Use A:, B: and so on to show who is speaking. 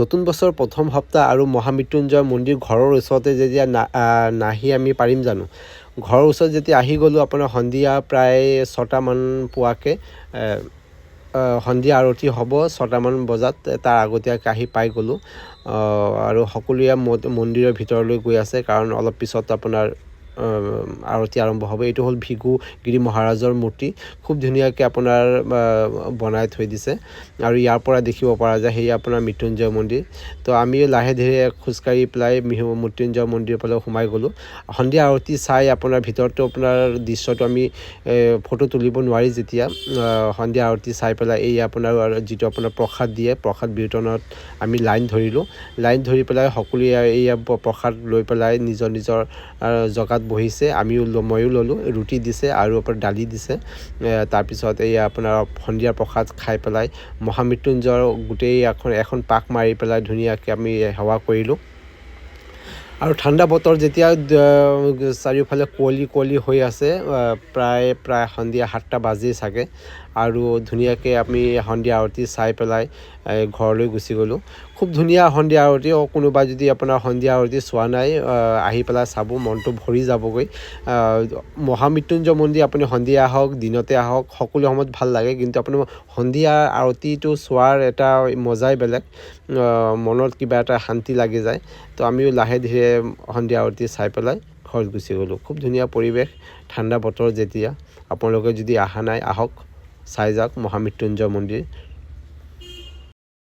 A: নতুন বছৰ প্ৰথম সপ্তাহ আৰু মহামৃত্যুঞ্জয় মন্দিৰ ঘৰৰ ওচৰতে যেতিয়া নাহি আমি পাৰিম জানো। ঘৰৰ ওচৰত যেতিয়া আহি গ'লোঁ আপোনাৰ সন্ধিয়া প্ৰায় 6টামান পোৱাকৈ সন্ধিয়া আৰতি হ'ব 6টামান বজাত, তাৰ আগতীয়াকৈ আহি পাই গ'লোঁ আৰু সকলোৱে মন্দিৰৰ ভিতৰলৈ গৈ আছে, কাৰণ অলপ পিছত আপোনাৰ আৰতি আৰম্ভ হ'ব। এইটো হ'ল ভৃগুগিৰি মহাৰাজৰ মূৰ্তি, খুব ধুনীয়াকৈ আপোনাৰ বনাই থৈ দিছে আৰু ইয়াৰ পৰা দেখিব পৰা যায় সেয়া আপোনাৰ মৃত্যুঞ্জয় মন্দিৰ। তো আমি লাহে ধীৰে খোজকাঢ়ি পেলাই মৃত্যুঞ্জয় মন্দিৰৰ ফালে সোমাই গ'লোঁ। সন্ধিয়া আৰতি চাই আপোনাৰ ভিতৰতো আপোনাৰ দৃশ্যটো আমি ফটো তুলিব নোৱাৰি, যেতিয়া সন্ধিয়া আৰতি চাই পেলাই এই আপোনাৰ যিটো আপোনাৰ প্ৰসাদ দিয়ে, প্ৰসাদ বিতৰণত আমি লাইন ধৰিলোঁ। লাইন ধৰি পেলাই সকলোৱে এইয়া প্ৰসাদ লৈ পেলাই নিজৰ নিজৰ জেগাত বহিছে। ময়ো ল'লোঁ। ৰুটি দিছে আৰু আপোনাৰ দালি দিছে। তাৰপিছত এইয়া আপোনাৰ সন্ধিয়া প্ৰসাদ খাই পেলাই মহামৃত্যুঞ্জয়ৰ গোটেই এখন পাক মাৰি পেলাই ধুনীয়াকৈ আমি সেৱা কৰিলোঁ। আৰু ঠাণ্ডা বতৰ যেতিয়া চাৰিওফালে কুঁৱলী হৈ আছে, প্ৰায় সন্ধিয়া 7টা বাজেই চাগে, আৰু ধুনীয়াকৈ আমি সন্ধিয়া আৰতি চাই পেলাই ঘৰলৈ গুচি গ'লোঁ। খুব ধুনীয়া সন্ধিয়া আৰতি। কোনোবা যদি আপোনাৰ সন্ধিয়া আৰতি চোৱা নাই, আহি পেলাই চাব, মনটো ভৰি যাবগৈ। মহামৃত্যুঞ্জয় মন্দিৰ আপুনি সন্ধিয়া আহক, দিনতে আহক, সকলো সময়ত ভাল লাগে, কিন্তু আপুনি সন্ধিয়া আৰতিটো চোৱাৰ এটা মজাই বেলেগ, মনত কিবা এটা শান্তি লাগি যায়। তো আমিও লাহে ধীৰে সন্ধিয়া আৰতি চাই পেলাই ঘৰত গুচি গ'লোঁ। খুব ধুনীয়া পৰিৱেশ, ঠাণ্ডা বতৰ যেতিয়া। আপোনালোকে যদি অহা নাই, আহক, চাই যাওক মহামৃত্যুঞ্জয় মন্দিৰ।